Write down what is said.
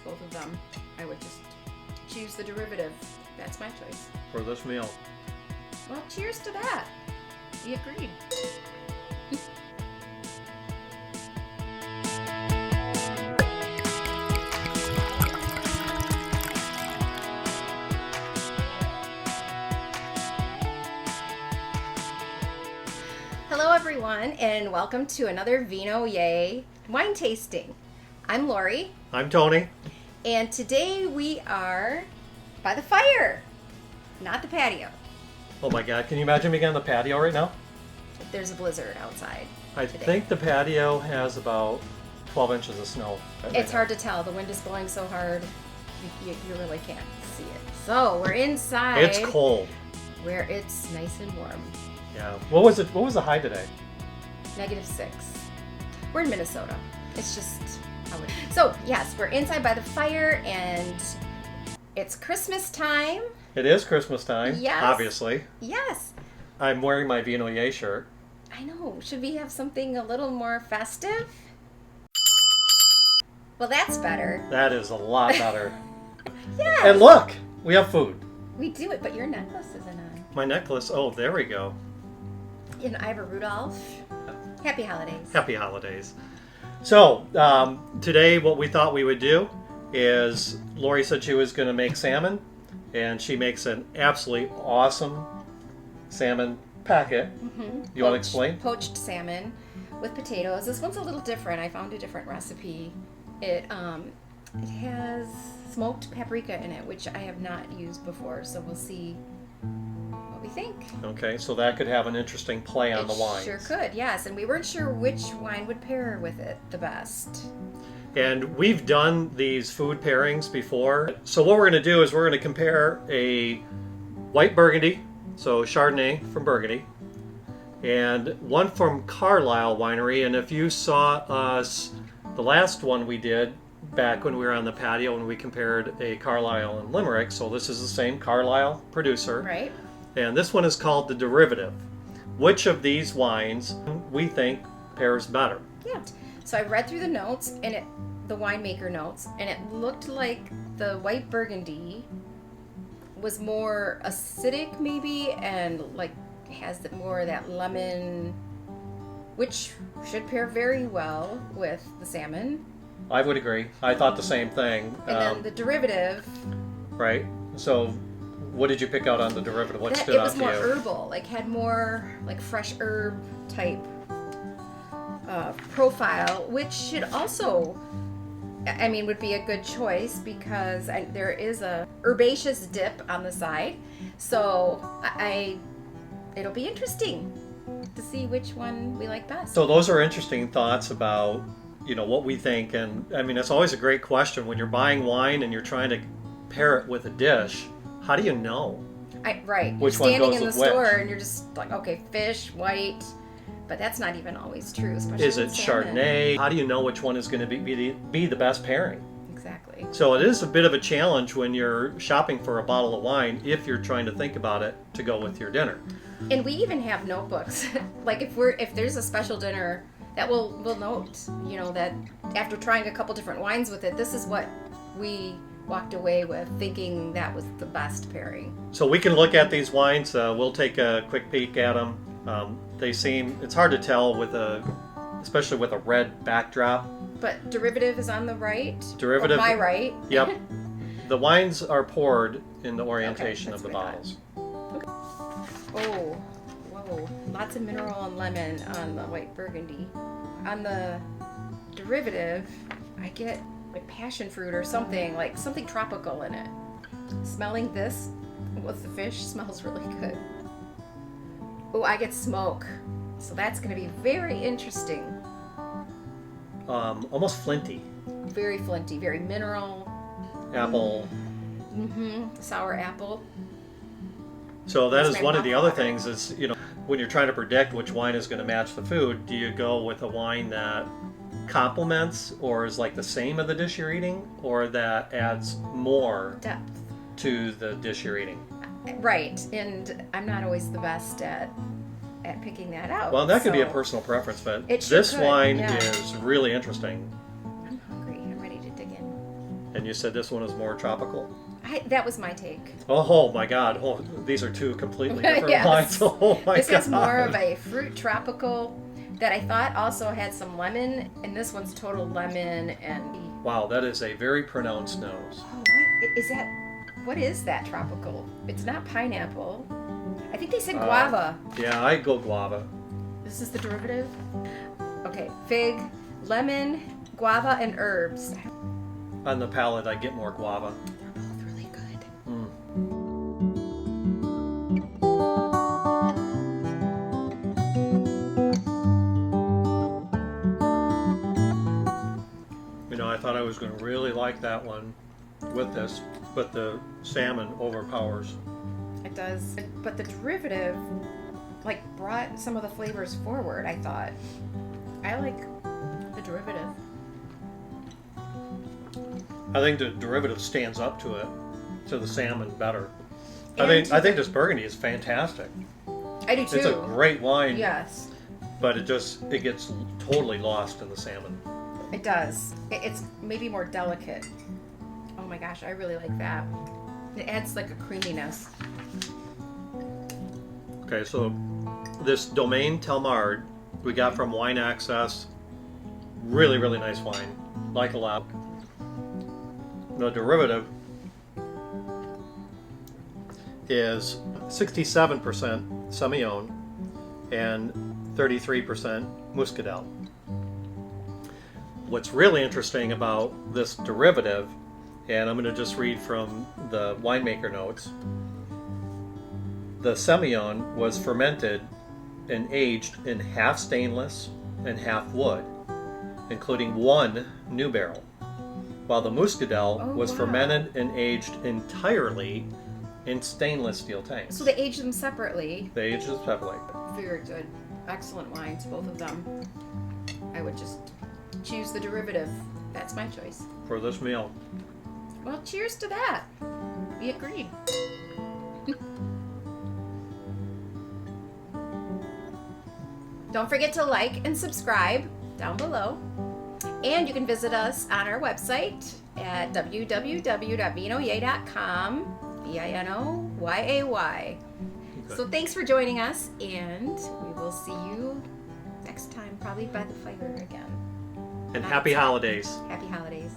both of them, I would just choose the derivative. That's my choice. For this meal. Well, cheers to that. We agreed. Hello everyone, and welcome to another Vino Yay wine tasting. I'm Lori. I'm Tony. And today we are by the fire, not the patio. Oh my God, can you imagine being on the patio right now? There's a blizzard outside. I think the patio has about 12 inches of snow. It's hard to tell. The wind is blowing so hard, you really can't see it. So we're inside. It's cold. Where it's nice and warm. Yeah. What was it? What was the high today? -6. We're in Minnesota. It's just how it is. So yes, we're inside by the fire, and it's Christmas time. It is Christmas time. Yes. Obviously. Yes. I'm wearing my Vino Yay shirt. I know. Should we have something a little more festive? Well, that's better. That is a lot better. Yes. And look, we have food. We do it, but your necklace isn't on. My necklace. Oh, there we go. And I have a Rudolph. Happy holidays. Happy holidays. So, today what we thought we would do is Lori said she was going to make salmon, and she makes an absolutely awesome salmon packet. Mm-hmm. You want to explain? Poached salmon with potatoes. This one's a little different. I found a different recipe. It has smoked paprika in it, which I have not used before, so we'll see what we think. Okay, so that could have an interesting play on the wine. Sure could, yes. And we weren't sure which wine would pair with it the best. And we've done these food pairings before. So what we're going to do is we're going to compare a White Burgundy, so Chardonnay from Burgundy, and one from Carlisle Winery. And if you saw us, the last one we did back when we were on the patio and we compared a Carlisle and Limerick, so this is the same Carlisle producer. Right. And this one is called the derivative. Which of these wines we think pairs better? Yeah. So I read through the notes, and the winemaker notes, and it looked like the White Burgundy was more acidic maybe, and like has more of that lemon, which should pair very well with the salmon. I would agree. I thought the same thing. And then the derivative. Right. So what did you pick out on the derivative? What stood It out was to more you? herbal, like had more like fresh herb type profile, which should also, I mean, would be a good choice because there is a herbaceous dip on the side. So it'll be interesting to see which one we like best. So those are interesting thoughts about, what we think. And I mean, it's always a great question when you're buying wine and you're trying to pair it with a dish. How do you know? Right. Which you're one standing goes in the with which? store and you're just like, okay, fish, white, but that's not even always true. Especially Is it with salmon. Chardonnay? How do you know which one is going to be the best pairing? Exactly. So it is a bit of a challenge when you're shopping for a bottle of wine if you're trying to think about it to go with your dinner. And we even have notebooks. Like if there's a special dinner, that we'll note, that after trying a couple different wines with it, this is what we walked away with thinking that was the best pairing. So we can look at these wines. We'll take a quick peek at them. It's hard to tell especially with a red backdrop. But derivative is on the right. Derivative. Or my right. Yep. The wines are poured in the orientation of the what I bottles. Okay. Oh, whoa. Lots of mineral and lemon on the White Burgundy. On the derivative, I get like passion fruit or something, like something tropical in it. Smelling this with the fish smells really good. Oh, I get smoke. So that's going to be very interesting. Almost flinty. Very flinty, very mineral. Apple. Sour apple. So that That's is my one of the mouth other water. things is, when you're trying to predict which wine is going to match the food, do you go with a wine that complements or is like the same of the dish you're eating, or that adds more Depth. to the dish you're eating? Right, and I'm not always the best at picking that out. Well, that could be a so personal preference, but It sure this could, wine yeah. is really interesting. I'm hungry. I'm ready to dig in. And you said this one is more tropical? That was my take. Oh my God. Oh, these are two completely different Yes. wines. Oh my This God. is more of a fruit tropical that I thought also had some lemon, and this one's total lemon and... Wow, that is a very pronounced nose. Oh, what is that? What is that tropical? It's not pineapple. I think they said guava. Yeah, I'd go guava. This is the derivative? Okay, fig, lemon, guava, and herbs. On the palate, I get more guava. They're both really good. You know, I thought I was going to really like that one with this, but the salmon overpowers. It does. But the derivative, like, brought some of the flavors forward, I thought. I like the derivative. I think the derivative stands up to it, to the salmon better. And I think this Burgundy is fantastic. I do too. It's a great wine, Yes, but it gets totally lost in the salmon. it does. It's maybe more delicate. Oh my gosh, I really like that. It adds like a creaminess. Okay, so this Domaine Talmard we got from Wine Access. Really, really nice wine. Like a lot. The derivative is 67% Semillon and 33% Muscadelle. What's really interesting about this derivative, and I'm going to just read from the winemaker notes, the Semillon was fermented and aged in half stainless and half wood, including one new barrel, while the Muscadelle was fermented and aged entirely in stainless steel tanks. So they age them separately. They aged them separately. Very good. Excellent wines, both of them. I would just choose the derivative. That's my choice. For this meal. Well, cheers to that. We agreed. Don't forget to like and subscribe down below. And you can visit us on our website at www.vinoyay.com. Vinoyay. Okay. So thanks for joining us, and we will see you next time, probably by the fire again. And happy holidays. Happy holidays.